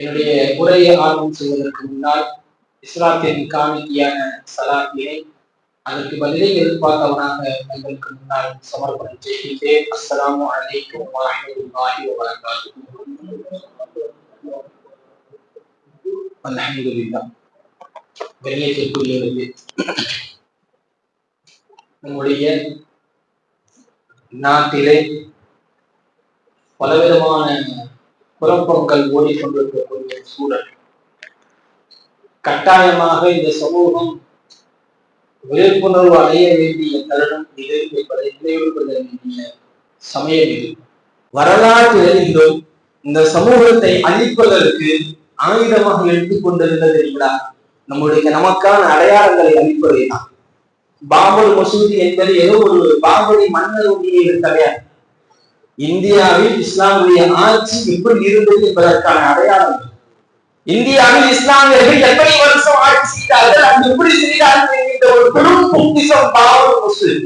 என்னுடைய உரையை ஆரம்பம் செய்வதற்கு முன்னால் இஸ்லாத்தின் காணிக்கையான சலாத்தினை அதற்கு பதிலை எதிர்பார்த்தவனாக தங்களுக்கு முன்னால் சமர்ப்பணம் செய்கின்றேன். அஸ்ஸலாமு அலைக்கும் வரஹ்மத்துல்லாஹி வபரகாத்துஹு. அல்ஹம்துலில்லாஹ். கண்ணியத்திற்குரியவர்களே, நம்முடைய நாட்டிலே பலவிதமான குழப்பங்கள் ஓடிக்கொண்டிருக்கக்கூடிய சூழல். கட்டாயமாக இந்த சமூகம் விழிப்புணர்வு அடைய வேண்டிய தருணம் இது என்பதை நினைவு கொள்ள வேண்டிய சமயம் இது. வரலாற்றில் இந்த சமூகத்தை அழிப்பதற்கு ஆயுதமாக எடுத்துக்கொண்டிருந்தது தெரியுங்களா? நமக்கான அடையாளங்களை அளிப்பதை தான். பாபர் மசூதி என்பது ஏதோ ஒரு பாபரி மன்னருடைய கிடையாது. இந்தியாவில் இஸ்லாமுடைய ஆட்சி எப்படி இருந்தது என்பதற்கான அடையாளம். இந்தியாவில் இஸ்லாமியர்கள் எத்தனை வருஷம் ஆட்சி செய்தார்கள், அது எப்படி செய்தார்கள் என்கின்ற ஒரு பெரும் பொக்கிஷம் பாபர் மசூதி.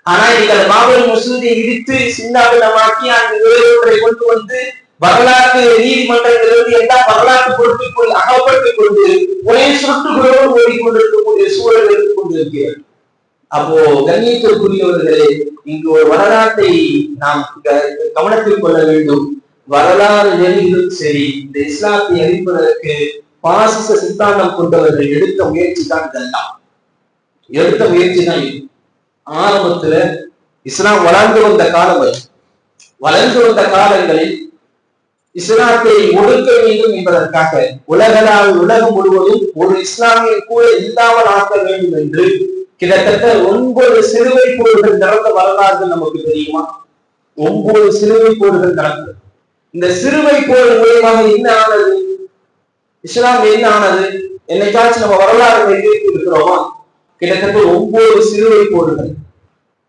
ஆனா நீங்கள் பாபர் மசூதியை இடித்து சின்னாபின்னமாக்கி அந்த வேறொன்றை கொண்டு வந்து வரலாற்று நீதிமன்றங்களிலிருந்து எல்லா வரலாற்று பொருட்களுக்குள் அகப்பட்டுக் கொண்டு ஒரே சுருட்டுகளோடு ஓடிக்கொண்டிருக்கக்கூடிய சூழல் எடுத்துக் கொண்டிருக்கிறது. அப்போ கண்ணியத்திற்குரியவர்களே, இங்கு ஒரு வரலாற்றை நாம் கவனத்தில் கொள்ள வேண்டும். வரலாறு நெறிகளும் சரி, இந்த இஸ்லாத்தை அழிப்பதற்கு பாசிச சித்தாந்தம் கொண்டவர்கள் எடுத்த முயற்சி தான் இதெல்லாம். எடுத்த முயற்சி தான் இது. ஆரம்பத்துல இஸ்லாம் வளர்ந்து வந்த காலம், வளர்ந்து வந்த காலங்களில் இஸ்லாத்தை ஒடுக்க வேண்டும் என்பதற்காக உலகம் முழுவதும் ஒரு இஸ்லாமிய கூட இல்லாமல் ஆக்க வேண்டும் என்று கிட்டத்தட்ட 9 சிலுவை போர்கள் நடந்த வரலாறுகள் நமக்கு தெரியுமா? 9 சிலுவை போர்கள் நடந்தது. இந்த சிலுவை போர் மூலமாக என்ன ஆனது? இஸ்லாம் என்ன ஆனது? என்னைக்காச்சும் நம்ம வரலாறு எழுதி இருக்கிறோமா? கிட்டத்தட்ட 9 சிலுவை போர்கள்.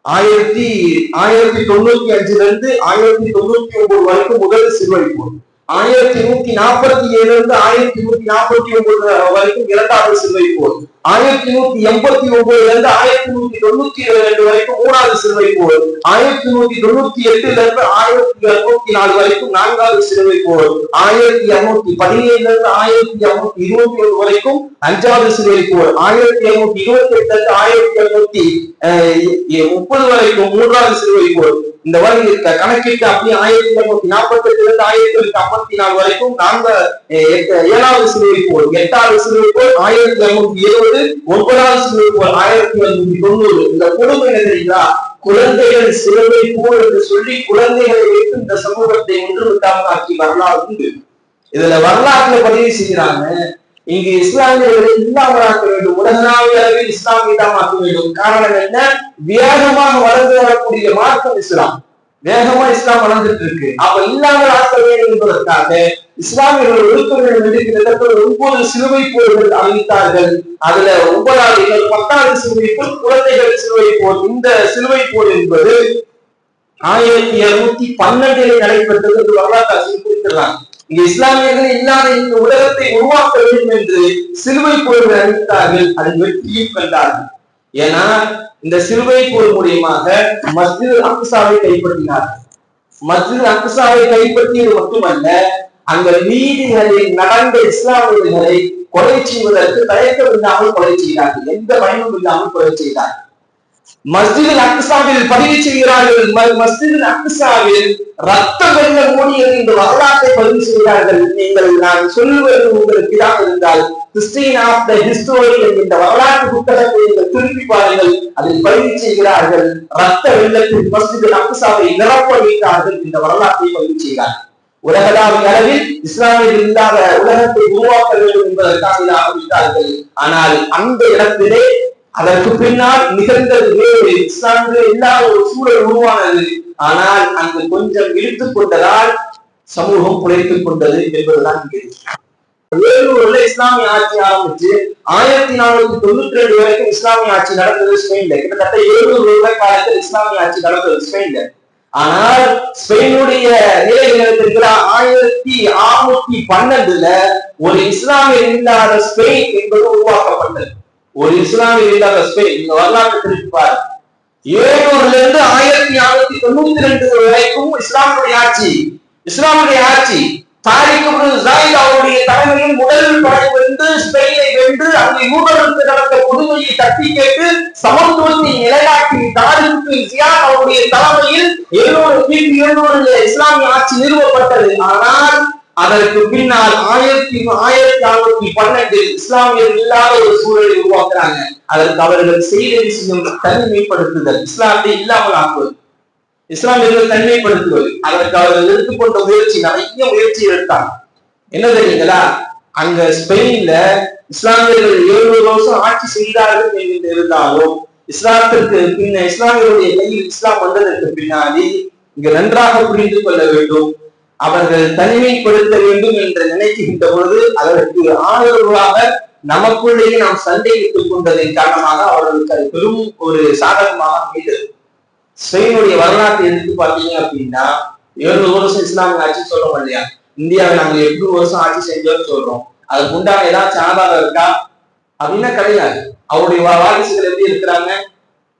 1095 இருந்து 1099 வரைக்கும் முதல் சிலுவை போர். 1147 இருந்து 1149 வரைக்கும் இரண்டாவது சிலுவை போர். 1189 இருந்து 1192 வரைக்கும் மூணாவது சிலுவை போர். 1198 இருந்து 1204 வரைக்கும் நான்காவது சிலுவை போர். 1217 இருந்து 1221 வரைக்கும் அஞ்சாவது சிலுவை போர். 1228 இருந்து 1230 வரைக்கும் மூன்றாவது சிலுவை போர். இந்த வரை கணக்கிட்டு அப்படியே 1248 இருந்து 1254 வரைக்கும் 7வது சிலுவை போர். 8வது சிலுவை போர் 1570. 9வது சிலுவை போர் 1790. இந்த கொடுமை என்ன தெரியுங்களா? குழந்தைகள் சிலுவை போர் என்று சொல்லி குழந்தைகளை வைத்து இந்த சமூகத்தை ஒன்றுவிட்டாமல் ஆக்கி வரலாறு உண்டு. இதுல வரலாற்றுல பதிவு செய்கிறாங்க, இங்கு இஸ்லாமியர்களை இல்லாமலாக்க வேண்டும், உலகளாவிய அளவில் இஸ்லாமியமாக்க வேண்டும். காரணம் என்ன? வேகமாக வளர்ந்து வரக்கூடிய மார்க்கம் இஸ்லாம். வேகமா இஸ்லாம் வளர்ந்துட்டு இருக்கு. அப்ப இல்லாமல் ஆக்க வேண்டும் என்பதற்காக இஸ்லாமியர்கள் ஒழுக்க வேண்டும் என்று கிட்டத்தட்ட 9 சிலுவை போர்கள் அறிவித்தார்கள். அதுல 9வது 10வது சிலுவை போர் குழந்தைகள் சிலுவை போர். இந்த சிலுவை போர் என்பது 1212 நடைபெற்றது என்று வரலாற்று குறிப்பிடுறாங்க. இங்க இஸ்லாமியர்கள் இல்லாத இந்த உலகத்தை உருவாக்க வேண்டும் என்று சிலுவை போர்கள் அறிவித்தார்கள். அதில் வெற்றியும் கண்டார்கள். ஏன்னா இந்த சிலுவை போர் மூலியமாக மஸ்ஜித் அக்ஸாவை கைப்பற்றினார்கள். மஸ்ஜித் அக்ஸாவை கைப்பற்றியது மட்டுமல்ல, அங்க வீதிகளில் நடந்த இஸ்லாமியர்களை கொலை செய்வதற்கு தயக்கம் இல்லாமல் கொலை செய்தார்கள். எந்த பயனும் இல்லாமல் கொலை செய்தார்கள். மஸ்ஜித் அக்ஸாவில் பதிவு செய்கிறார்கள். மஸ்ஜித் அக்ஸாவில் ரத்த வெள்ளம் ஓடியது இந்த வரலாற்றை பதிவு செய்கிறார்கள். நான் சொல்லுவது உங்களுக்கு இதாக இருந்தால் ஹிஸ்டரி ஆஃப் த ஹிஸ்டோரியன் என்கின்ற வரலாற்று புத்தகத்தை நீங்கள் திருப்பி பாருங்கள். அதில் பதிவு செய்கிறார்கள், ரத்த வெள்ளத்தில் மஸ்ஜித் அக்ஸாவை நிரப்ப வைத்தார்கள். இந்த வரலாற்றை பதிவு செய்கிறார்கள். உலகளாவிய அளவில் இஸ்லாமியர்கள் இல்லாத உலகத்தை உருவாக்க வேண்டும் என்பதற்காக இதை ஆரம்பித்தார்கள். ஆனால் அந்த இடத்திலே அதற்கு பின்னால் நிகழ்ந்தது வேறு. இஸ்லாமியர்கள் இல்லாத ஒரு சூழல் உருவானது. ஆனால் அங்கு கொஞ்சம் இழுத்துக் கொண்டதால் சமூகம் குறைத்துக் கொண்டது என்பதுதான் இங்கே. வேலூர்ல இஸ்லாமிய ஆட்சி ஆரம்பிச்சு 1492 வரைக்கும் இஸ்லாமிய ஆட்சி நடந்தது ஸ்பெயின்ல. கிட்டத்தட்ட 700 வருட காலத்தில் இஸ்லாமிய ஆட்சி நடந்தது ஸ்பெயின்ல. ஆனால் ஸ்பெயினுடைய நிலையில் 1612 ஒரு இஸ்லாமியர் இல்லாத ஸ்பெயின் என்பது உருவாக்கப்பட்டது. ஒரு இஸ்லாமியர் இல்லாத ஸ்பெயின். இந்த வரலாற்று திருப்பார் 700 இருந்து 1492 வரைக்கும் இஸ்லாமுடைய ஆட்சி. அவருடைய தலைமையில் முதல் படை வென்று ஸ்பெயினை வென்று அங்கு யூதர்களுக்கு நடந்த கொடுமையை தட்டி கேட்டு சமத்துவத்தை நிலைநாட்டி அவருடைய தலைமையில் 700 இஸ்லாமிய ஆட்சி நிறுவப்பட்டது. ஆனால் அதற்கு பின்னால் 1612 இஸ்லாமியர் இல்லாத ஒரு சூழலை உருவாக்குறாங்க. அதற்கு அவர்கள் செய்த விஷயம் தனிமைப்படுத்துதல், இஸ்லாத்தை இல்லாமல் ஆக்குவது, இஸ்லாமியர்கள் தனிமைப்படுத்துவது. அதற்கு அவர்கள் எடுத்துக்கொண்ட முயற்சி, நிறைய முயற்சி எடுத்தாங்க. என்ன தெரியுங்களா, அங்க ஸ்பெயின்ல இஸ்லாமியர்கள் 700 வருஷம் ஆட்சி செய்தார்கள் என்று இருந்தாலும் இஸ்லாத்திற்கு பின்ன இஸ்லாமியருடைய கையில் இஸ்லாம் வந்ததற்கு பின்னாடி இங்க நன்றாக புரிந்து கொள்ள வேண்டும், அவர்கள் தனிமைப்படுத்த வேண்டும் என்று நினைக்கின்ற பொழுது அதற்கு ஆதரவாக நமக்குள்ளேயே நாம் சண்டையிட்டுக் கொண்டதன் காரணமாக அவர்களுக்கு அது பெரும் ஒரு சாதகமாக அமைந்தது. ஸ்பெயினுடைய வரலாற்றை எடுத்து பார்த்தீங்க அப்படின்னா 700 வருஷம் இஸ்லாமிய ஆட்சி சொல்றோம் இல்லையா, இந்தியாவை நாங்கள் 800 வருஷம் ஆட்சி செஞ்சோம்னு சொல்றோம். அதுக்கு உண்டான ஏதாச்சும் ஆதாரம் இருக்கா அப்படின்னா கிடையாது. அவருடைய வாரிசுகள் எப்படி இருக்கிறாங்க,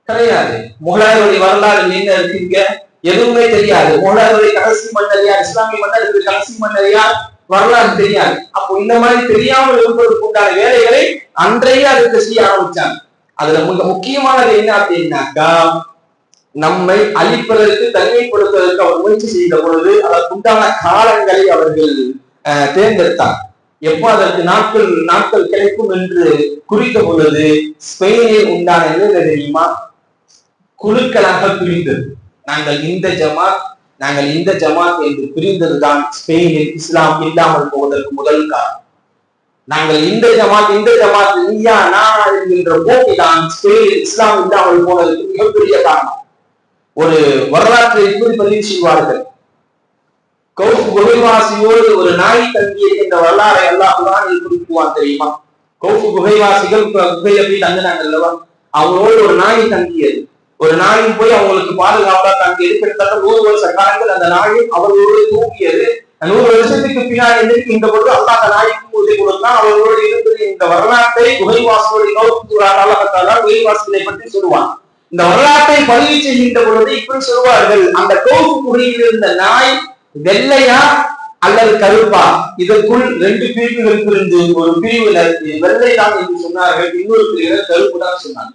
கிடையாது. முகலாயருடைய வரலாறு என்ன இருக்கீங்க, எதுவுமே தெரியாது. முகலாயருடைய கடைசி மன்னரியா, இஸ்லாமிய மன்னருக்கு கடைசி மன்னரியா, வரலாறு தெரியாது. அப்போ இந்த மாதிரி தெரியாமல் இருப்பதற்கு உண்டான வேலைகளை அன்றைய அதுக்கு செய்ய ஆரம்பிச்சாங்க. அதுல மிக முக்கியமானது என்ன அப்படின்னாக்கா, நம்மை அழிப்பதற்கு தனிமைப்படுத்துவதற்கு அவர் முயற்சி செய்த பொழுது அதற்குண்டான காலங்களை அவர்கள் தேர்ந்தெடுத்தார். எப்போ அதற்கு நாட்கள் கிடைக்கும் என்று குறித்த பொழுது ஸ்பெயினில் உண்டான என்ன தெரியுமா, குழுக்களாக பிரிந்தது. நாங்கள் இந்த ஜமாத் என்று பிரிந்ததுதான் ஸ்பெயினில் இஸ்லாம் இல்லாமல் போவதற்கு முதல் காரணம். நாங்கள் இந்த ஜமாத் நீயா நானா என்கின்ற போக்கிதான் ஸ்பெயினில் இஸ்லாம் இல்லாமல் போனதற்கு மிகப்பெரிய காரணம். ஒரு வரலாற்றை இப்படி பதிவு செய்வார்கள். கௌஃப் குகைவாசியோடு ஒரு நாய் தங்கிய என்ற வரலாறை அல்லாஹ் குறிப்பிடுவான் தெரியுமா. கௌஃப் குகைவாசிகள் குகை அப்படி தங்கினாங்க அல்லவா, அவங்களோடு ஒரு நாய் தங்கியது. ஒரு நாயும் போய் அவங்களுக்கு பாதுகாப்பா தங்கியது. கிட்டத்தட்ட 100 வருஷ காலங்கள் அந்த நாயும் அவர்களோடு தூங்கியது. 100 வருஷத்துக்கு பின்னாடி இருக்கின்ற பொழுது அல்லாஹ் அந்த நாய்க்கும் உதவி கொடுத்தான். அவர்களோடு இருந்தது. இந்த வரலாற்றை குகைவாசியோடு குகைவாசிகளை பற்றி சொல்லுவான். இந்த வரலாற்றை பதிவு செய்கின்ற பொழுது இப்படி சொல்வார்கள், அந்த கௌஃப் குகையில் இருந்த நாய் வெள்ளையா அல்லது கருப்பா, இதற்குள் 2 பிரிவுகளுக்கு இருந்து ஒரு பிரிவினர் வெள்ளை தான் என்று சொன்னார்கள், இன்னொரு பிரிவினர் கருப்பு தான் சொன்னாங்க.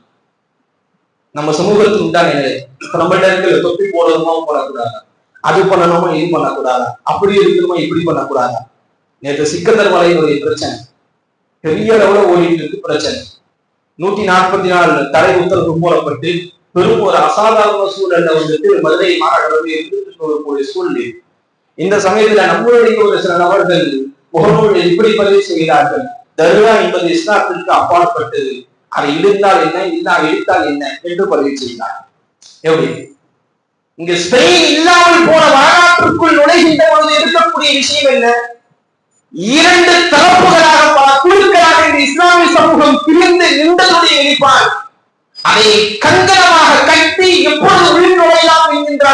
நம்ம சமூகத்துக்கு உண்டான நிலை, நம்மள்ட்ட இருக்கிற தொப்பி போடணுமா போடக்கூடாதா, அது பண்ணணுமா இது பண்ணக்கூடாதா, அப்படி இருக்கணுமா இப்படி பண்ணக்கூடாதா. நேற்று சிக்கந்தர் மலையினுடைய பிரச்சனை பெரிய அளவுல ஓடிட்டு இருக்கு. பிரச்சனை 144 தடை உத்தரவு போடப்பட்டு பெரும் ஒரு அசாதாரண சூழல்ல வந்துட்டு மதுரை மாநகரம் இருக்கக்கூடிய சூழ்நிலை. இந்த சமயத்துல நம்மளுடைய ஒரு சில நபர்கள் முகநூல் இப்படி பதிவு செய்கிறார்கள், தர்கா என்பது இஸ்லாத்திற்கு அப்பாற்பட்டது, அதை இழுத்தால் என்ன, இழுத்தால் என்ன என்று பதிவு செய்கிறார். எப்படி இங்க ஸ்பெயின் இல்லாமல் போன வரலாற்றுக்குள் நுழைகின்ற பொழுது இருக்கக்கூடிய விஷயம் என்ன, 2 தரப்புகளாக பல குழுக்களாக இந்த இஸ்லாமிய சமூகம் பிரிந்து நின்றதுடைய வெளிப்பாடு. அதை கங்கணமாக கட்டி எப்பொழுது உள் நுழையலாம் என்கின்ற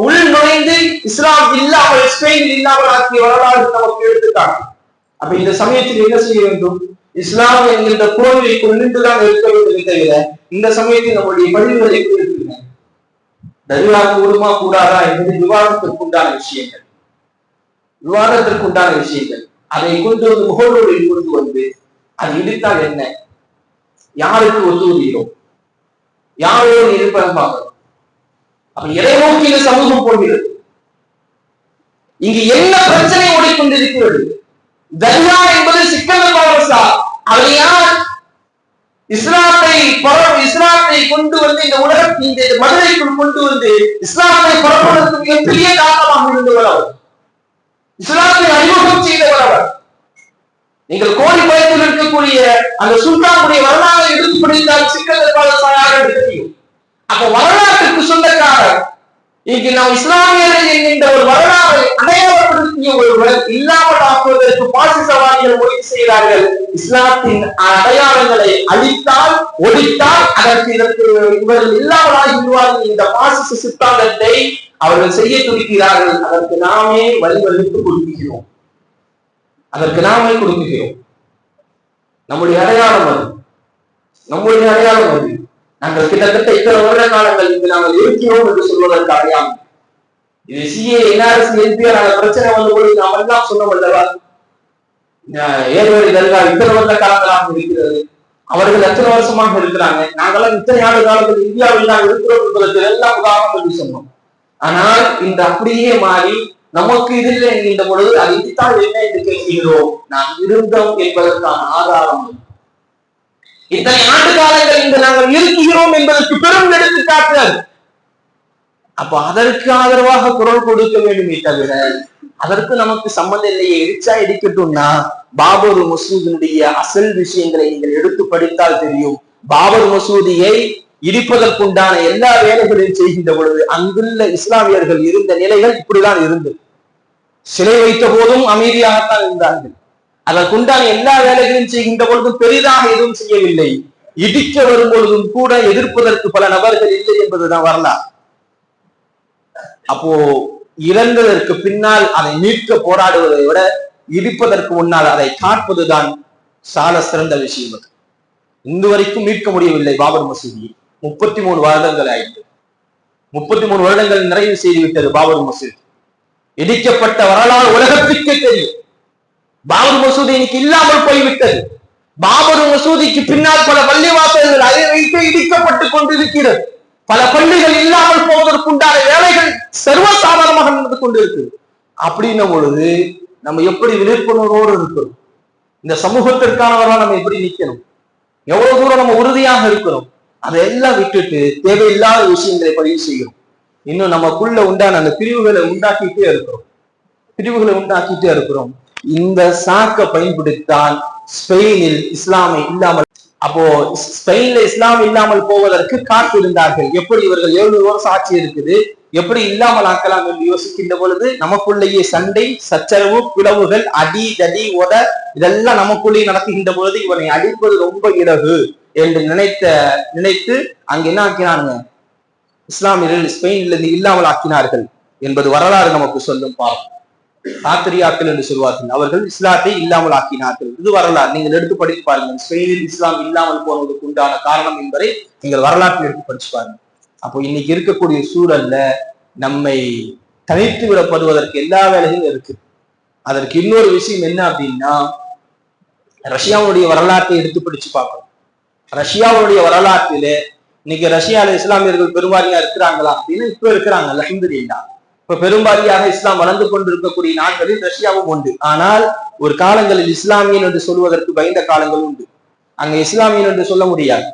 உள் நுழைந்து இஸ்லாம் இல்லாமல் ஸ்பெயின் இல்லாமல் ஆக்கிய வரலாறு நமக்கு எடுத்துக்காட்டு. அப்ப இந்த சமயத்தில் என்ன செய்ய வேண்டும், இஸ்லாம் என்கின்ற கோவிலை கொண்டுதான் இருக்க வேண்டும் தவிர இந்த சமயத்தில் நம்முடைய பதிவுகளை எப்படி இருக்குங்க, தர்கா கூடுமா கூடாதா என்பது விவாதத்திற்குண்டான விஷயங்கள். அதை கொண்டு வந்து முகநூலில் கொண்டு வந்து அது இடித்தால் என்ன, யாருக்கு ஒத்துழைக்கிறோம், யாரோடு இருப்பதாக. அப்ப எதை நோக்கி இந்த சமூகம் போகிறது, இங்கு என்ன பிரச்சனை ஓடிக்கொண்டிருக்கிறது. தர்கா என்பது சிக்கல் பாவசா, அதை யார் இஸ்லாத்தை கொண்டு வந்து இந்த உலகத்தின் இந்த மதுரைக்குள் கொண்டு வந்து இஸ்லாத்தை பரப்புவதற்கு மிகப்பெரிய காரணமாக இருந்தவர், இஸ்லாத்தை அறிமுகம் செய்தவர் அவர். நீங்கள் கோடிப்பயத்தில் இருக்கக்கூடிய அந்த சுல்தானுடைய வரலாறு எடுத்து படித்தால் சிக்கல் தெரியும். அப்ப வரலாற்றுக்கு சொந்தக்காரர் இங்கு நாம் இஸ்லாமியர்கள் என்கின்ற ஒரு வரலாறை அடையாளப்படுத்திய ஒருவர் இல்லாமல் ஆக்குவதற்கு பாசிசவாதிகள் முயற்சி செய்கிறார்கள். இஸ்லாத்தின் அடையாளங்களை அழித்தால் ஒழித்தால் அதற்கு இவர்கள் இல்லாமல் ஆகிவிடுவார்கள். இந்த பாசிச சித்தாந்தத்தை அவர்கள் செய்ய துடிக்கிறார்கள். அதற்கு நாமே வழிவகுத்து கொடுக்கிறோம். நம்முடைய அடையாளம் அது. நாங்கள் கிட்டத்தட்ட இத்தனை வருட காலங்கள் இங்கு நாங்கள் இருக்கிறோம் என்று சொல்வதற்கு அடையாளம். இது சிஏ என்ஆர்எஸ் என்பிஆர் பிரச்சனை வந்த பொழுது நாம் எல்லாம் சொன்னோம் அல்லவா, ஏர்வழி தர்கா இத்தனை வருட காலங்களாக இருக்கிறது, அவர்கள் எத்தனை வருஷமாக இருக்கிறாங்க, நாங்கெல்லாம் இத்தனை ஆண்டு காலத்தில் இந்தியாவில் தான் இருக்கிறோம் என்பதற்கு எல்லாம் உதாரணம் என்று சொன்னோம். ஆனால் இன்று அப்படியே மாறி நமக்கு இதில் என்கின்ற பொழுது அது இதுதான் என்ன என்று கேட்கிறோம். நாம் இருந்தோம் என்பதற்கான ஆதாரம் இத்தனை ஆண்டு காலங்கள் இன்று நாங்கள் இருக்கிறோம் என்பதற்கு பெரும் எடுத்துக்காட்டு. அப்ப அதற்கு ஆதரவாக குரல் கொடுக்க வேண்டுமே தவிர அதற்கு நமக்கு சம்பந்தம் இல்லையே. இடிச்சா இடிக்கட்டும்னா பாபர் மசூதியினுடைய அசல் விஷயங்களை நீங்கள் எடுத்து படித்தால் தெரியும். பாபர் மசூதியை இடிப்பதற்குண்டான எல்லா வேலைகளையும் செய்கின்ற பொழுது அங்குள்ள இஸ்லாமியர்கள் இருந்த நிலைகள் இப்படிதான் இருந்தது. சிலை வைத்த போதும் அமைதியாகத்தான் இருந்தார்கள். அதற்குண்டான எல்லா வேலைகளையும் செய்கின்ற பொழுதும் பெரிதாக எதுவும் செய்யவில்லை. இடிக்க வரும் பொழுதும் கூட எதிர்ப்பதற்கு பல நபர்கள் இல்லை என்பதுதான் வரலாறு. அப்போ இறந்ததற்கு பின்னால் அதை மீட்க போராடுவதை விட இடிப்பதற்கு முன்னால் அதை காட்பதுதான் சால சிறந்த விஷயம். அது இன்று வரைக்கும் மீட்க முடியவில்லை. பாபர் மசூதி 33 வருடங்கள் ஆயிற்று. 33 வருடங்கள் நிறைவு செய்துவிட்டது பாபர் மசூதி. இடிக்கப்பட்ட வரலாறு உலகத்திற்கே தெரியும். பாபர் மசூதி இன்னைக்கு இல்லாமல் போய்விட்டது. பாபர் மசூதிக்கு பின்னால் பல பள்ளிவாசல்கள் அதை வைத்து இடிக்கப்பட்டுக் கொண்டிருக்கிறது. பல பள்ளிகள் இல்லாமல் போவதற்குண்டான வேலைகள் சர்வசாதாரணமாக நடந்து கொண்டிருக்கு. அப்படின்னும் பொழுது நம்ம எப்படி விழிப்புணர்வோடு இருக்கிறோம்? இந்த சமூகத்திற்கானவர்களா நம்ம எப்படி நிக்கணும்? எவ்வளவு தூரம் நம்ம உறுதியாக இருக்கிறோம்? அதையெல்லாம் விட்டுட்டு தேவையில்லாத விஷயங்களை பதிவு செய்கிறோம். இன்னும் நமக்குள்ள உண்டான அந்த பிரிவுகளை உண்டாக்கிட்டே இருக்கிறோம். இந்த சாக்கை பயன்படுத்தான் ஸ்பெயினில் இஸ்லாமை இல்லாமல், அப்போ ஸ்பெயின்ல இஸ்லாம் இல்லாமல் போவதற்கு காத்திருந்தார்கள். எப்படி இவர்கள் 700 வருஷம் ஆட்சி இருக்குது, எப்படி இல்லாமல் ஆக்கலாம் என்று யோசிக்கின்ற பொழுது நமக்குள்ளேயே சண்டை, சச்சரவு, பிளவுகள், அடி தடி உத இதெல்லாம் நமக்குள்ளேயே நடக்குகின்ற பொழுது இவனை அடிப்பது ரொம்ப இலகு என்று நினைத்து அங்க என்ன ஆக்கினாங்க, இஸ்லாமியர்கள் ஸ்பெயினிலிருந்து இல்லாமல் ஆக்கினார்கள் என்பது வரலாறு நமக்கு சொல்லும். பாவம் பாத்திரியாக்கள் என்று சொல்வார்கள். அவர்கள் இஸ்லாத்தை இல்லாமல் ஆக்கினார்கள். இது வரலாறு. நீங்கள் எடுத்து படித்து பாருங்கள். ஸ்பெயினில் இஸ்லாம் இல்லாமல் போனதுக்கு உண்டான காரணம் என்பதை நீங்கள் வரலாற்றில் எடுத்து படிச்சு பாருங்க. அப்போ இன்னைக்கு இருக்கக்கூடிய சூழல்ல நம்மை தனித்து விடப்படுவதற்கு எல்லா வேலைகளும் இருக்கு. அதற்கு இன்னொரு விஷயம் என்ன அப்படின்னா, ரஷ்யாவுடைய வரலாற்றை எடுத்து படிச்சு பார்க்கணும். ரஷ்யாவுடைய வரலாற்றில இன்னைக்கு ரஷ்யால இஸ்லாமியர்கள் பெரும்பாலியா இருக்கிறாங்களா அப்படின்னு இப்ப இருக்கிறாங்க. அல்ஹம்துலில்லாஹ். இப்ப பெரும்பாலியாக இஸ்லாம் வளர்ந்து கொண்டிருக்கக்கூடிய நாட்களில் ரஷ்யாவும் உண்டு. ஆனால் ஒரு காலங்களில் இஸ்லாமியன் என்று சொல்வதற்கு பயந்த காலங்கள் உண்டு. அங்க இஸ்லாமியன் என்று சொல்ல முடியாது.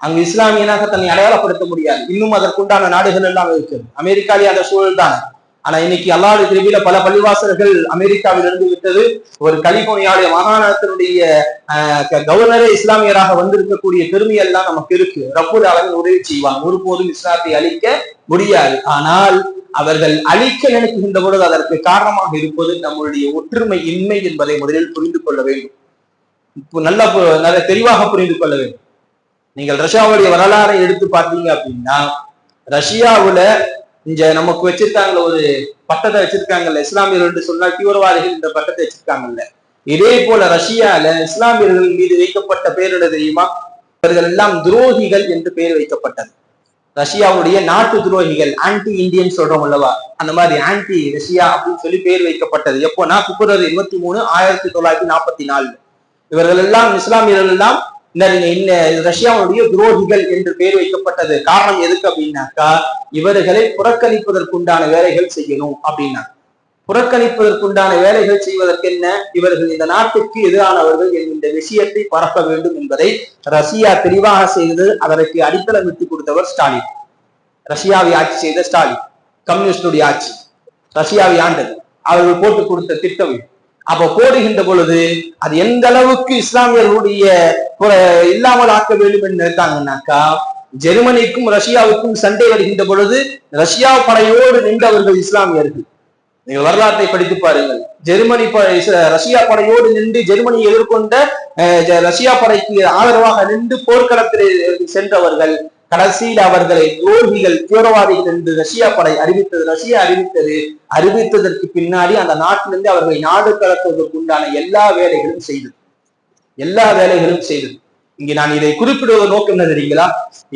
அங்கு இஸ்லாமியனாக தன்னை அடையாளப்படுத்த முடியாது. இன்னும் அதற்குண்டான நாடுகள் எல்லாம் இருக்கிறது. அமெரிக்காலே அந்த சூழல் தான். ஆனா இன்னைக்கு அல்லாஹ்வுடைய கிருபையில பல பள்ளிவாசல்கள் அமெரிக்காவில் இருந்து விட்டது. ஒரு கலிபோர்னியாவுடைய மாகாணத்தினுடைய கவர்னரே இஸ்லாமியராக வந்திருக்கக்கூடிய பெருமை எல்லாம் நமக்கு இருக்கு. ரப்புல் ஆலமீன் உதவி செய்வான். ஒருபோதும் இஸ்லாத்தை அழிக்க முடியாது. ஆனால் அவர்கள் அழிக்க நினைக்கின்ற பொழுது அதற்கு காரணமாக இருப்பது நம்மளுடைய ஒற்றுமை இன்மை என்பதை முதலில் புரிந்து கொள்ள வேண்டும். நல்ல தெளிவாக புரிந்து கொள்ள வேண்டும். நீங்கள் ரஷ்யாவுடைய வரலாறை எடுத்து பார்த்தீங்க அப்படின்னா, ரஷ்யாவுல இங்க நமக்கு வச்சிருக்காங்கல்ல, ஒரு பட்டத்தை வச்சிருக்காங்கல்ல, இஸ்லாமியர்கள் என்று சொன்னால் தீவிரவாதிகள் இந்த பட்டத்தை வச்சிருக்காங்கல்ல. இதே போல ரஷ்யால இஸ்லாமியர்கள் மீது வைக்கப்பட்ட பெயர் என்ன தெரியுமா? இவர்கள் எல்லாம் துரோகிகள் என்று பெயர் வைக்கப்பட்டது. ரஷ்யாவுடைய நாட்டு துரோகிகள், ஆன்டி இந்தியன் சொல்றோம் அல்லவா, அந்த மாதிரி ஆன்டி ரஷ்யா அப்படின்னு சொல்லி பெயர் வைக்கப்பட்டது. எப்போனா பிப்ரவரி 23, 1944. இவர்கள் எல்லாம் இஸ்லாமியர்கள் எல்லாம் ரஷ்யாவுடைய துரோகிகள் என்று பெயர் வைக்கப்பட்டது. காரணம் எதுக்கு அப்படின்னாக்கா, இவர்களை புறக்கணிப்பதற்குண்டான வேலைகள் செய்யணும் அப்படின்னா. புறக்கணிப்பதற்குண்டான வேலைகள் செய்வதற்கு என்ன, இவர்கள் இந்த நாட்டுக்கு எதிரானவர்கள் என்கின்ற விஷயத்தை பரப்ப வேண்டும் என்பதை ரஷ்யா தெளிவாக செய்தது. அதற்கு அடித்தளம் விட்டு கொடுத்தவர் ஸ்டாலின். ரஷ்யாவை ஆட்சி செய்த ஸ்டாலின், கம்யூனிஸ்டுடைய ஆட்சி ரஷ்யாவை ஆண்டது. அவர்கள் போட்டு கொடுத்த திட்டம். அப்ப போடுகின்ற பொழுது அது எந்த அளவுக்கு இஸ்லாமியர்களுடைய இல்லாமல் ஆக்க வேண்டும் என்று நினைத்தாங்கன்னாக்கா, ஜெர்மனிக்கும் ரஷ்யாவுக்கும் சண்டை வருகின்ற பொழுது ரஷ்யா படையோடு நின்றவர்கள் இஸ்லாமியர்கள். நீங்கள் வரலாற்றை படித்து பாருங்கள். ஜெர்மனி ரஷ்யா படையோடு நின்று ஜெர்மனியை எதிர்கொண்ட ரஷ்யா படைக்கு ஆதரவாக நின்று போர்க்களத்தில் சென்றவர்கள் கடைசியில் அவர்களை துரோகிகள், தீவிரவாதிகள் என்று ரஷ்யா படை அறிவித்தது. ரஷ்யா அறிவித்ததற்கு பின்னாடி அந்த நாட்டிலிருந்து அவர்களை நாடு கடத்துவதற்கு உண்டான எல்லா வேலைகளும் செய்தது. இங்கே நான் இதை குறிப்பிடுவத நோக்கம் என்ன தெரியுங்களா?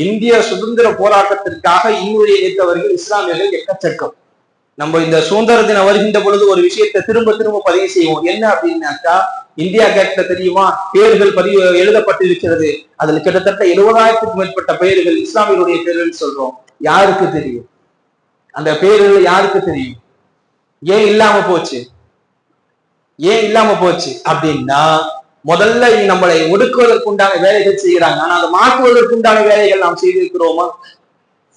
இந்திய சுதந்திர போராட்டத்திற்காக இன்னுடைய நின்றவர்கள் இஸ்லாமியர்கள் எக்கச்சக்கம். நம்ம இந்த சுதந்திர தினம் வருகின்ற பொழுது ஒரு விஷயத்தை திரும்ப திரும்ப பதிவு செய்வோம். என்ன அப்படின்னாக்கா, இந்தியா கேட்ல தெரியுமா பெயர்கள் பதிவு எழுதப்பட்டிருக்கிறது. அதுல கிட்டத்தட்ட 70,000க்கும் மேற்பட்ட பெயர்கள் இஸ்லாமியருடைய பெயர்கள் சொல்றோம். யாருக்கு தெரியும்? அந்த பெயர்கள் யாருக்கு தெரியும்? ஏன் இல்லாம போச்சு? ஏன் இல்லாம போச்சு அப்படின்னா, முதல்ல நம்மளை ஒடுக்குவதற்குண்டான வேலைகள் செய்கிறாங்க. ஆனா அதை மாற்றுவதற்குண்டான வேலைகள் நாம் செய்திருக்கிறோமா?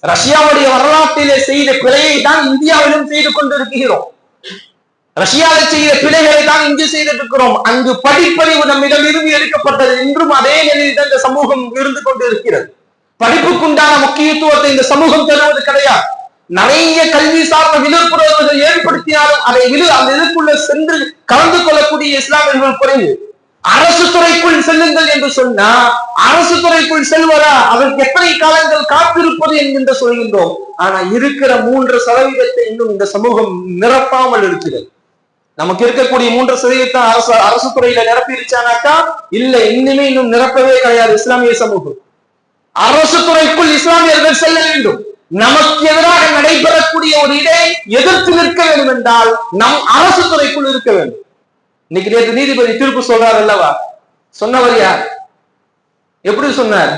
ரஷ்யாவுடைய வரலாற்றிலே செய்த பிழையை தான் இந்தியாவிலும் செய்து கொண்டிருக்கிறோம். ரஷ்யாவில் செய்த பிழைகளை தான் இங்கு செய்திருக்கிறோம். அங்கு படிப்பறிவு நம்மிடம் இருந்து எடுக்கப்பட்டது. இன்றும் அதே நிலையில் இந்த சமூகம் இருந்து கொண்டிருக்கிறது. படிப்புக்குண்டான முக்கியத்துவத்தை இந்த சமூகம் தருவது கிடையாது. நிறைய கல்வி சார்ந்த விழிப்புணர்வுகள் ஏற்படுத்தினாலும் அதை அந்த இதற்குள்ள சென்று கலந்து கொள்ளக்கூடிய இஸ்லாமியர்கள் குறைவு. அரசு துறைக்குள் செல்லுங்கள் என்று சொன்னா அரசு துறைக்குள் செல்வதா அதற்கு எத்தனை காலங்கள் காத்திருப்பது என்கின்ற சொல்கின்றோம். ஆனா இருக்கிற 3% இன்னும் இந்த சமூகம் நிரப்பாமல் இருக்கிறது. நமக்கு இருக்கக்கூடிய 3% அரசு துறையில நிரப்பிருச்சானாக்கா இல்ல, இன்னுமே இன்னும் நிரப்பவே கிடையாது இஸ்லாமிய சமூகம். அரசு துறைக்குள் இஸ்லாமியர்கள் செல்ல வேண்டும். நமக்கு எதிராக நடைபெறக்கூடிய ஒரு இடை எதிர்த்து நிற்க வேண்டும் என்றால் நம் அரசு துறைக்குள் இருக்க வேண்டும். இன்னைக்கு நேற்று நீதிபதி தீர்ப்பு சொல்றாரு அல்லவா? சொன்னவர் யார்? எப்படி சொன்னார்?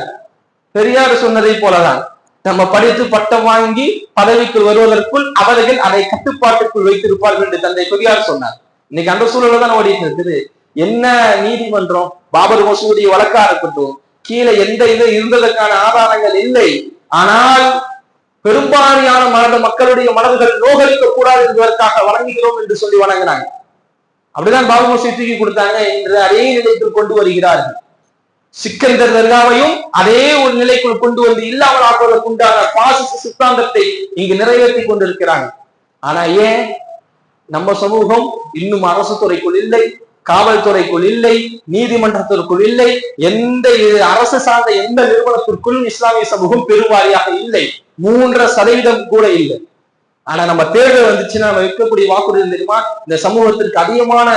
பெரியார் சொன்னதை போலதான். நம்ம படித்து பட்டம் வாங்கி பதவிக்குள் வருவதற்குள் அவர்கள் அதை கட்டுப்பாட்டுக்குள் வைத்திருப்பார்கள் என்று தந்தை பெரியார் சொன்னார். இன்னைக்கு அந்த சூழல தான் ஓடிட்டு இருக்குது. என்ன நீதிமன்றம் பாபர் மசூதி வழக்கா இருக்கட்டும், கீழே எந்த இது இருந்ததற்கான ஆதாரங்கள் இல்லை. ஆனால் பெரும்பாலான மக்களுடைய மனதுகள் நோகடிக்க கூடாது என்பதற்காக வழங்குகிறோம் என்று சொல்லி வழங்கினாங்க. அப்படிதான் பாபர் மசூதி தூக்கி கொடுத்தாங்க. என்று அதே நிலைக்கு கொண்டு வருகிறார்கள். சிக்கந்தர் தர்காவையும் அதே ஒரு நிலைக்குள் கொண்டு வந்து இல்லாமல் ஆக்குவதற்கு உண்டான பாசிச சித்தாந்தத்தை இங்கு நிறைவேற்றி கொண்டிருக்கிறாங்க. ஆனா ஏன் நம்ம சமூகம் இன்னும் அரசு துறைக்குள் இல்லை, காவல்துறைக்குள் இல்லை, நீதிமன்றத்திற்குள் இல்லை, எந்த அரசு சார்ந்த எந்த நிறுவனத்திற்குள்ளும் இஸ்லாமிய சமூகம் பெருவாரியாக இல்லை. 3% கூட இல்லை. ஆனா நம்ம தேர்தல் வந்துச்சுன்னா நம்ம வைக்கக்கூடிய வாக்குறுதி தெரியுமா? இந்த சமூகத்திற்கு அதிகமான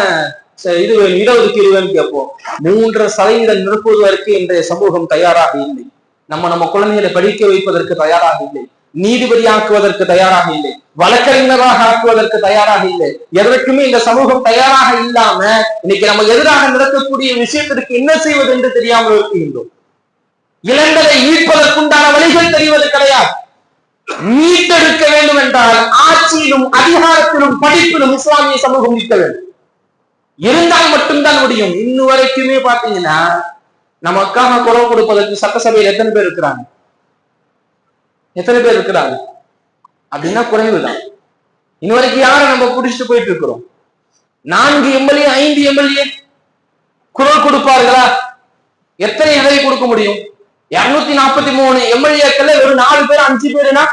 இது இடஒதுக்கீடு கேட்போம். 3% நிரப்புவதற்கு இன்றைய சமூகம் தயாராக இல்லை. நம்ம குழந்தைகளை படிக்க வைப்பதற்கு தயாராக இல்லை, நீதிபதி ஆக்குவதற்கு தயாராக இல்லை, வழக்கறிஞராக ஆக்குவதற்கு தயாராக இல்லை. எதற்குமே இந்த சமூகம் தயாராக இல்லாம இன்னைக்கு நம்ம எதிராக நடக்கக்கூடிய விஷயத்திற்கு என்ன செய்வது என்று தெரியாமல் இருக்கின்றோம். இளைஞரை ஈர்ப்பதற்குண்டான வழிகள் தெரிவது கிடையாது. மீட்டெடுக்க வேண்டும் என்றால் ஆட்சியிலும் அதிகாரத்திலும் படிப்பிலும் இஸ்லாமிய சமூகம் நிற்க வேண்டும். இருந்தால் மட்டும்தான் முடியும். இன்னும் வரைக்குமே பாத்தீங்கன்னா நமக்காக குரல் கொடுப்பதற்கு சட்டசபையில் எத்தனை பேர் இருக்கிறாங்க? எத்தனை பேர் இருக்கிறாங்க அப்படின்னா குறைவுதான். இன்ன வரைக்கும் யாரை நம்ம புடிச்சிட்டு போயிட்டு இருக்கிறோம்? 4 எம்எல்ஏ 5 எம்எல்ஏ குரல் கொடுப்பார்களா? எத்தனை இடை கொடுக்க முடியும்? 243 எம்எல்ஏக்கள் வெறும் 4 பேர் 5 பேருனா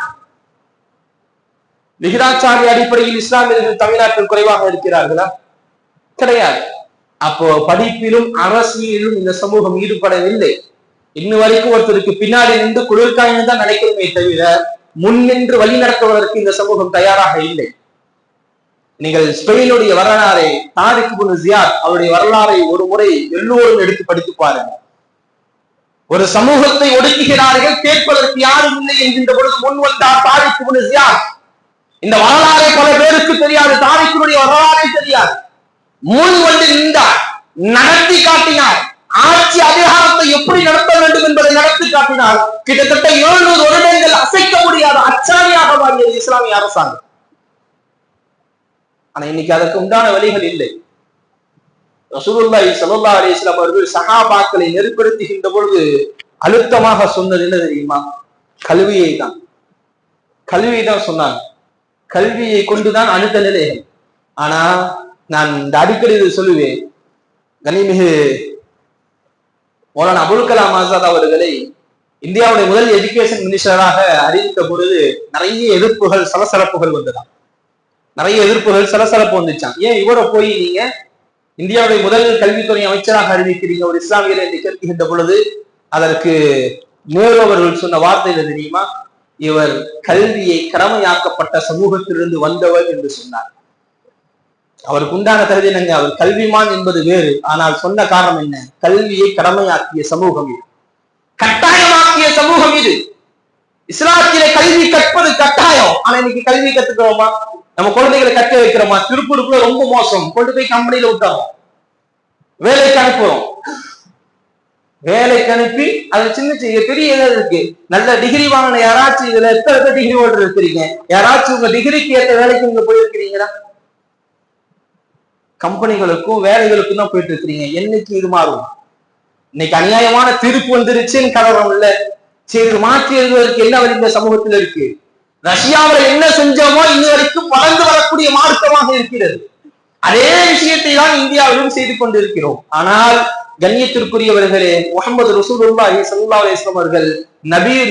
விகிதாச்சாரிய அடிப்படையில் இஸ்லாமியர்கள் தமிழ்நாட்டில் குறைவாக இருக்கிறார்களா? கிடையாது. அப்போ படிப்பிலும் அரசியலிலும் இந்த சமூகம் ஈடுபடவில்லை. இன்னும் வரைக்கும் ஒருத்தருக்கு பின்னாடி நின்று குளிர்காய்ந்து தான் நினைக்கிறோமே தவிர முன் நின்று வழி நடத்துவதற்கு இந்த சமூகம் தயாராக இல்லை. நீங்கள் ஸ்பெயினுடைய வரலாறை, தாரிக் இப்னு ஜியாத் அவருடைய வரலாறை ஒரு முறை எல்லோரும் எடுத்து படித்து பாருங்க. ஒரு சமூகத்தை ஒடுக்குகிறார்கள், கேட்பதற்கு யாரும் இல்லை என்கின்ற பொழுது முன் வந்தார் தாரிக் இப்னு ஜியாத். இந்த வரலாறை பல பேருக்கு தெரியாது, தாரிக்குடைய வரலாறை தெரியாது. முன் வந்து நின்றார், நடத்தி காட்டினார். ஆட்சி அதிகாரத்தை எப்படி நடத்த வேண்டும் என்பதை நடத்தி காட்டினார். கிட்டத்தட்ட 700 வருடங்கள் அசைக்க முடியாத அச்சாரியாக மாறியது இஸ்லாமிய அரசாங்கம். ஆனா இன்னைக்கு அதற்கு உண்டான வழிகள் இல்லை. ரசூலுல்லாஹி ஸல்லல்லாஹு அலைஹி வஸல்லம் அவர்கள் சஹாபாக்களை நெருப்படுத்துகின்ற பொழுது அழுத்தமாக சொன்னது என்ன தெரியுமா? கல்வியை தான். கல்வியை தான் சொன்னாங்க. கல்வியை கொண்டுதான் அடுத்த நிலைகள். ஆனா நான் இந்த அடிக்கடி சொல்லுவேன், கனிமிகு மௌலானா அபுல் கலாம் ஆசாத் அவர்களை இந்தியாவுடைய முதல் எஜுகேஷன் மினிஸ்டராக அறிவித்த பொழுது நிறைய எதிர்ப்புகள் சலசலப்புகள் வந்ததாம். நிறைய எதிர்ப்புகள் சலசலப்பு வந்துச்சான். ஏன் இவரை போய் நீங்க இந்தியாவுடைய முதல் கல்வித்துறை அமைச்சராக அறிவிக்கிறீங்க ஒரு இஸ்லாமியரை என்று கேட்கின்ற பொழுது அதற்கு நேரு அவர்கள் சொன்ன வார்த்தை தெரியுமா? இவர் கல்வியை கடமையாக்கப்பட்ட சமூகத்திலிருந்து வந்தவர் என்று சொன்னார். அவருக்கு உண்டான கருதி என்னங்க? அவர் கல்விமான் என்பது வேறு. ஆனால் சொன்ன காரணம் என்ன? கல்வியை கடமையாக்கிய சமூகம் இது, கட்டாயமாக்கிய சமூகம் இது. இஸ்லாத்திலே கல்வி கற்பது கட்டாயம். ஆனா இன்னைக்கு கல்வி கத்துக்கிறோமா? நம்ம குழந்தைகளை கற்க வைக்கிறோமா? திருப்பூருக்குள்ள ரொம்ப மோசம். கொண்டு போய் கம்பெனியில விட்டோம், வேலைக்கு அனுப்புறோம். வேலைக்கு அனுப்பி அது சின்ன பெரிய இருக்கு. நல்ல டிகிரி வாங்கின யாராச்சும் இதுல எத்தனை டிகிரி ஹோல்டர் இருக்கிறீங்க? யாராச்சும் உங்க டிகிரிக்கு ஏற்ற வேலைக்கு நீங்க போயிருக்கிறீங்களா? கம்பெனிகளுக்கும் வேலைகளுக்கும் தான் போயிட்டு இருக்கிறீங்க. என்னைக்கு இது மாறும்? இன்னைக்கு அநியாயமான தீர்ப்பு வந்துருச்சுன்னு கலவரம் இல்ல. சரி, மாற்றி எழுதுவதற்கு என்ன வழி இந்த சமூகத்தில் இருக்கு? ரஷ்யாவில் என்ன செஞ்சோமோ இன்ன வரைக்கும் வளர்ந்து வரக்கூடிய மார்க்கமாக இருக்கிறது. அதே விஷயத்தை தான் இந்தியாவிலும் செய்து கொண்டிருக்கிறோம். ஆனால் கண்ணியத்திற்குரியவர்களே, முகமது ரசூலுல்லாஹி ஸல்லல்லாஹு அலைஹி வஸல்லம் அவர்கள்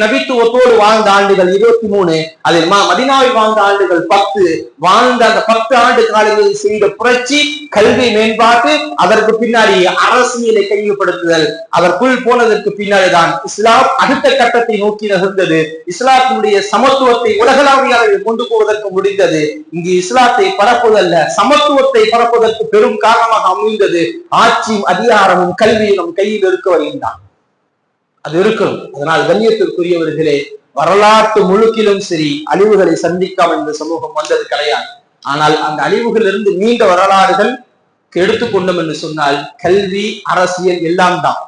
நபித்துவத்தோடு வாழ்ந்த ஆண்டுகள் 23, அதில் மதீனாவில் வாழ்ந்த ஆண்டுகள் 10. வாழ்ந்த அந்த 10 ஆண்டு காலங்களில் செய்த புரட்சி கல்வி மேம்பாட்டு, அதற்கு பின்னாடி அரசியலை கையப்படுத்துதல். அதற்குள் போனதற்கு பின்னாடிதான் இஸ்லாம் அடுத்த கட்டத்தை நோக்கி நகர்ந்தது. இஸ்லாத்தினுடைய சமத்துவத்தை உலகளாவிய அளவில் கொண்டு போவதற்கு முடிந்தது. இங்கு இஸ்லாத்தை பரப்புவதல்ல, சமத்துவத்தை பரப்புவதற்கு பெரும் காரணமாக அமைந்தது ஆட்சியும் அதிகாரமும் கல்வியும் நம் கையில் இருக்க வருகின்றான். அது இருக்கணும். அதனால் கண்ணியத்திற்குரியவர்களே, வரலாற்று முழுக்கிலும் சரி அழிவுகளை சந்திக்காமல் இந்த சமூகம் வந்தது கிடையாது. ஆனால் அந்த அழிவுகளிலிருந்து நீண்ட வரலாறுகள் எடுத்துக்கொண்டோம் என்று சொன்னால் கல்வி, அரசியல் எல்லாம் தான்.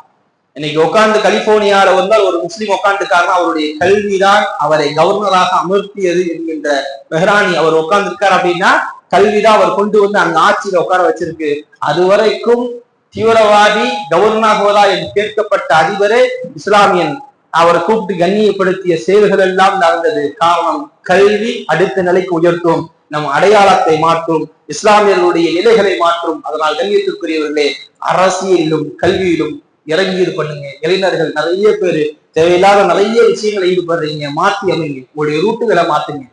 இன்னைக்கு உட்கார்ந்து கலிபோர்னியால வந்தால் ஒரு முஸ்லீம் உட்காந்துருக்காருன்னா அவருடைய கல்விதான் அவரை கவர்னராக அமர்த்தியது என்கின்ற மெஹரானி அவர் உட்கார்ந்துருக்காரு அப்படின்னா கல்விதான் அவர் கொண்டு வந்து அங்க ஆட்சியில உட்கார வச்சிருக்கு. அதுவரைக்கும் தீவிரவாதி கவர்னராகுவதா என்று கேட்கப்பட்ட அதிபரே இஸ்லாமியன். அவரை கூப்பிட்டு கண்ணியப்படுத்திய செயல்கள் எல்லாம் நடந்தது. காரணம், கல்வி அடுத்த நிலைக்கு உயர்த்தும், நம் அடையாளத்தை மாற்றும், இஸ்லாமியர்களுடைய நிலைகளை மாற்றும். அதனால் கண்ணியத்திற்குரியவர்களே, அரசியலிலும் கல்வியிலும் இறங்கீடு பண்ணுங்க. இளைஞர்கள் நிறைய பேர் தேவையில்லாத நிறைய விஷயங்களை ஈடுபடுறீங்க. மாற்றி அமைங்க, உங்களுடைய ரூட்டுகளை மாத்துங்க.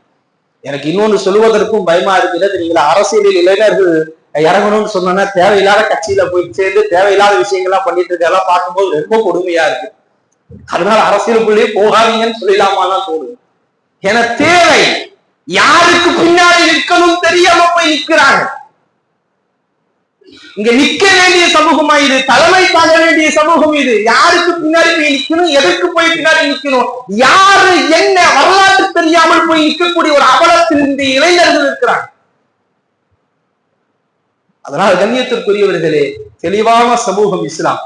எனக்கு இன்னொன்று சொல்வதற்கும் பயமா இருக்கிறது. நீங்களா அரசியலில் இளைஞர்கள் இறங்கணும்னு சொன்னா தேவையில்லாத கட்சியில போய் சேர்ந்து தேவையில்லாத விஷயங்கள்லாம் பண்ணிட்டு இருக்கலாம் பார்க்கும்போது ரொம்ப கொடுமையா இருக்கு. அதனால அரசியலுக்குள்ளேயே போகாதீங்கன்னு சொல்லலாமாலாம் தோணுது. என தேவை யாருக்கு பின்னாடி நிற்கணும் தெரியாம போய் நிற்கிறாங்க. இங்க நிக்க வேண்டிய சமூகமா இது, தலைமை தாங்க வேண்டிய சமூகம் இது. யாருக்கு பின்னாடி போய் நிக்கணும், எதற்கு போய் பின்னாடி நிக்கணும், யாரு என்ன வரலாற்று தெரியாமல் போய் நிற்கக்கூடிய ஒரு அவலத்தில் இந்த இளைஞர்கள் இருக்கிறாங்க. அதனால் கண்ணியத்திற்குரியவர்களே, தெளிவான சமூகம் இஸ்லாம்.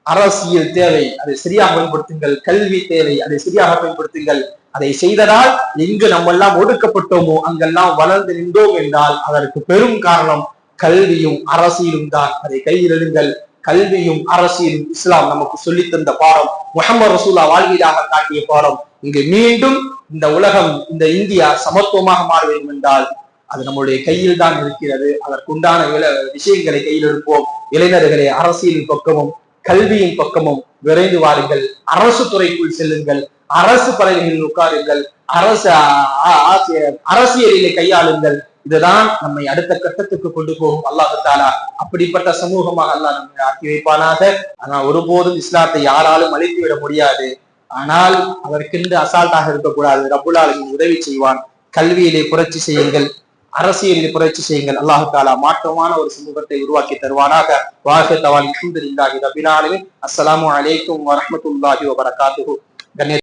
அரசியல் தேவை, அதை சரியாக பயன்படுத்துங்கள். கல்வி தேவை, அதை சரியாக பயன்படுத்துங்கள். அதை செய்ததால் எங்கு நம்ம எல்லாம் ஒடுக்கப்பட்டோமோ அங்கெல்லாம் வளர்ந்து நின்றோம் என்றால் அதற்கு பெரும் காரணம் கல்வியும் அரசியலும் தான். அதை கையில் எடுங்கள். கல்வியும் அரசியலும் இஸ்லாம் நமக்கு சொல்லித் தந்த பாடம், முஹம்மது ரசூலா வாழ்வியலாக காட்டிய பாடம். இங்கு மீண்டும் இந்த உலகம், இந்த இந்தியா சமத்துவமாக மாற வேண்டும் என்றால் அது நம்முடைய கையில் தான் இருக்கிறது. அதற்குண்டான விஷயங்களை கையில் எடுப்போம். இளைஞர்களே, அரசியலின் பக்கமும் கல்வியின் பக்கமும் விரைந்து வாருங்கள். அரசு துறைக்குள் செல்லுங்கள். அரசு பதவிகளில் உட்காருங்கள். அரசியலிலே கையாளுங்கள். இதுதான் நம்மை அடுத்த கட்டத்துக்கு கொண்டு போகும். அல்லாஹ் தஆலா அப்படிப்பட்ட சமூகமாக அல்லாஹ் நம்மை ஆக்கி வைப்பானாக. ஆனால் ஒருபோதும் இஸ்லாத்தை யாராலும் அழித்து விட முடியாது. ஆனால் அதற்கென்று அசால்ட்டாக இருக்கக்கூடாது. ரப்புல் ஆலமீன் உதவி செய்வான். கல்வியிலே புரட்சி செய்யுங்கள், அரசியலில் புரட்சி செய்யுங்கள். அல்லாஹ் தஆலா மாற்றமான ஒரு சமூகத்தை உருவாக்கி தருவானாக. வாஹிர் தவால் அல்ஹம்துலில்லாஹி ரப்பில் ஆலமீன். அஸ்ஸலாமு அலைக்கும் வரஹ்மத்துல்லாஹி வபரகாத்துஹு.